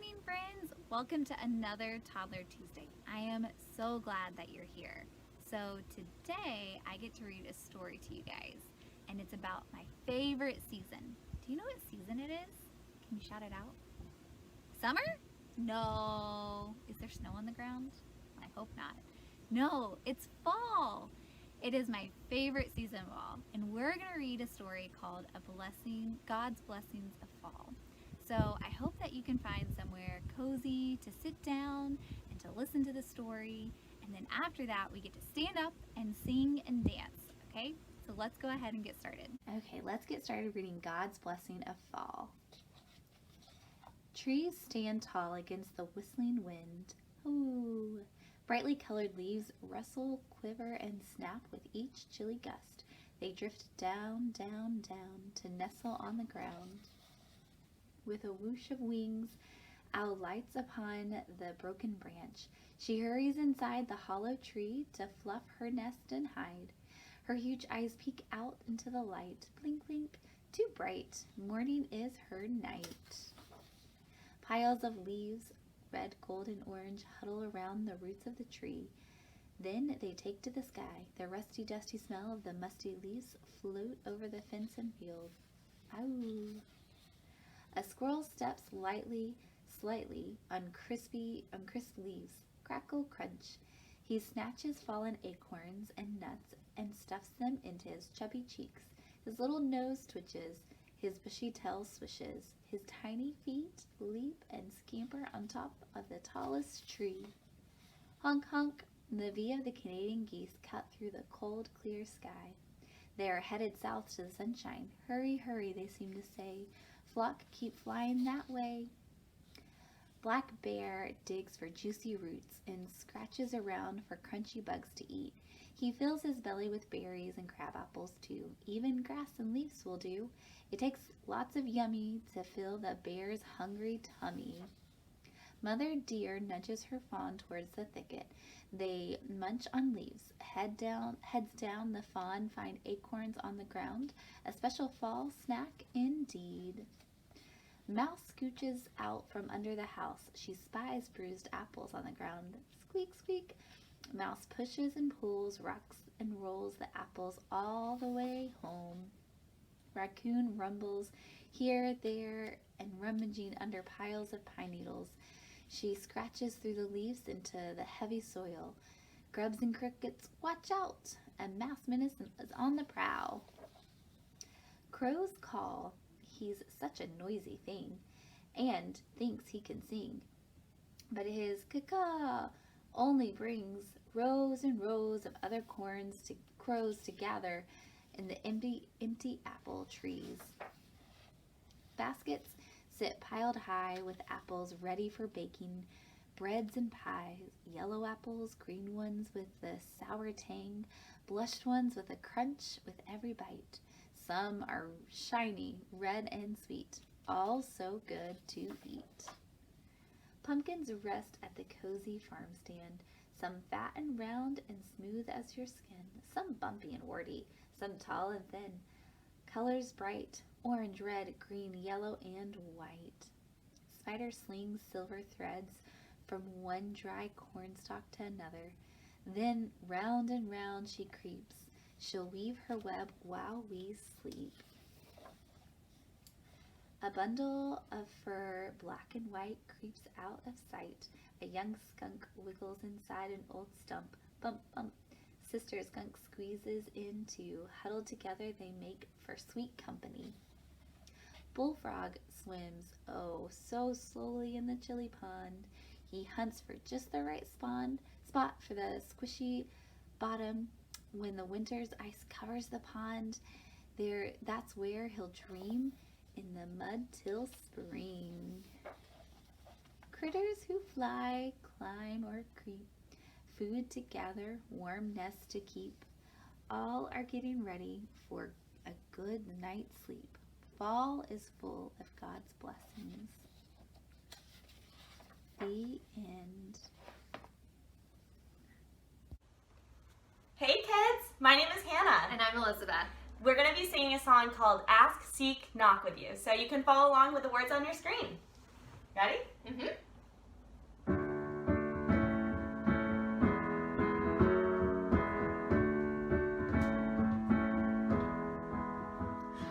morning, friends! Welcome to another Toddler Tuesday. I am so glad that you're here. So today I get to read a story to you guys, and it's about my favorite season. Do you know what season it is? Can you shout it out? Summer? No. Is there snow on the ground? I hope not. No, it's fall. It is my favorite season of all, and we're going to read a story called God's Blessings of Fall. So I hope that you can find somewhere cozy to sit down and to listen to the story, and then after that we get to stand up and sing and dance, okay? So let's go ahead and get started. Okay, let's get started reading God's Blessing of Fall. Trees stand tall against the whistling wind. Ooh. Brightly colored leaves rustle, quiver, and snap with each chilly gust. They drift down, down, down to nestle on the ground. With a whoosh of wings, Owl lights upon the broken branch. She hurries inside the hollow tree to fluff her nest and hide. Her huge eyes peek out into the light. Blink, blink, too bright. Morning is her night. Piles of leaves, red, gold, and orange, huddle around the roots of the tree. Then they take to the sky. The rusty, dusty smell of the musty leaves float over the fence and field. Ow! A squirrel steps slightly on crisp leaves. Crackle, crunch. He snatches fallen acorns and nuts and stuffs them into his chubby cheeks. His little nose twitches. His bushy tail swishes. His tiny feet leap and scamper on top of the tallest tree. Honk, honk. The V of the Canadian geese cut through the cold, clear sky. They are headed south to the sunshine. Hurry, hurry, they seem to say. Flock, keep flying that way. Black Bear digs for juicy roots and scratches around for crunchy bugs to eat. He fills his belly with berries and crab apples too. Even grass and leaves will do. It takes lots of yummy to fill the bear's hungry tummy. Mother Deer nudges her fawn towards the thicket. They munch on leaves. Heads down, the fawn find acorns on the ground. A special fall snack indeed. Mouse scooches out from under the house. She spies bruised apples on the ground. Squeak, squeak. Mouse pushes and pulls, rocks and rolls the apples all the way home. Raccoon rumbles here, there, and rummaging under piles of pine needles. She scratches through the leaves into the heavy soil. Grubs and crickets, watch out! A mouse menace is on the prowl. Crows call. He's such a noisy thing and thinks he can sing. But his caw only brings rows and rows of other crows to gather in the empty apple trees. Baskets sit piled high with apples ready for baking, breads and pies, yellow apples, green ones with the sour tang, blushed ones with a crunch with every bite. Some are shiny, red, and sweet, all so good to eat. Pumpkins rest at the cozy farm stand, some fat and round and smooth as your skin, some bumpy and warty, some tall and thin. Colors bright, orange, red, green, yellow, and white. Spider slings silver threads from one dry cornstalk to another. Then round and round she creeps. She'll weave her web while we sleep. A bundle of fur, black and white, creeps out of sight. A young skunk wiggles inside an old stump. Bump, bump. Sister skunk squeezes in too. Huddled together they make for sweet company. Bullfrog swims, oh, so slowly in the chilly pond. He hunts for just the right spot for the squishy bottom. When the winter's ice covers the pond, that's where he'll dream in the mud till spring. Critters who fly, climb, or creep, food to gather, warm nests to keep, all are getting ready for a good night's sleep. Fall is full of God's blessings. The end. Hey kids, my name is Hannah. And I'm Elisabeth. We're going to be singing a song called Ask, Seek, Knock with you, so you can follow along with the words on your screen. Ready?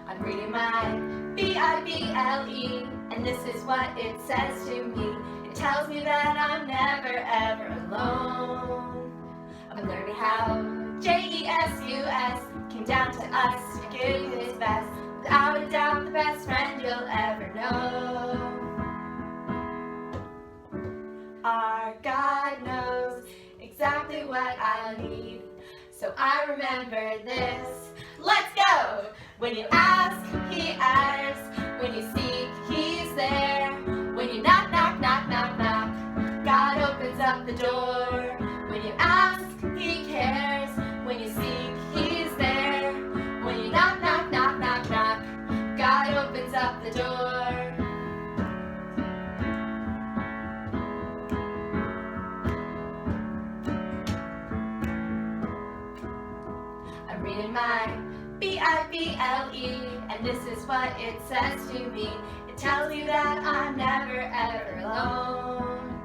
I'm reading my Bible, and this is what it says to me. It tells me that I'm never ever alone. I'm learning how Jesus came down to us to give his best. Without a doubt, the best friend you'll ever know. Our God knows exactly what I need, so I remember this. Let's go! When you ask, he answers. When you seek, he's there. When you knock, knock, knock, knock, knock, God opens up the door. When you ask, he cares. When you seek, he's there. When you knock, knock, knock, knock, knock, God opens up the door. I'm reading my Bible, and this is what it says to me. It tells me that I'm never ever alone.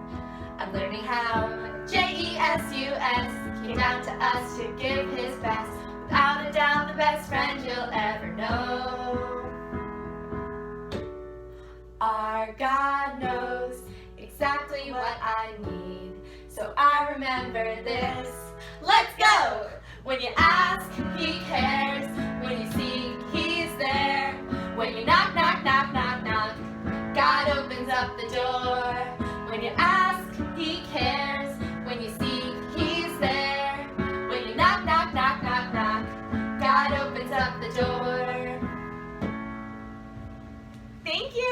I'm learning how Jesus came down to us to give his best. Without a doubt, the best friend you'll ever know. Our God knows exactly what I need, so I remember this. Let's go! When you ask, he cares. When you seek, he's there. When you knock, knock, knock, knock, knock, God opens up the door. When you ask, he cares. When you seek, he's there. When you knock, knock, knock, knock, knock, God opens up the door. Thank you.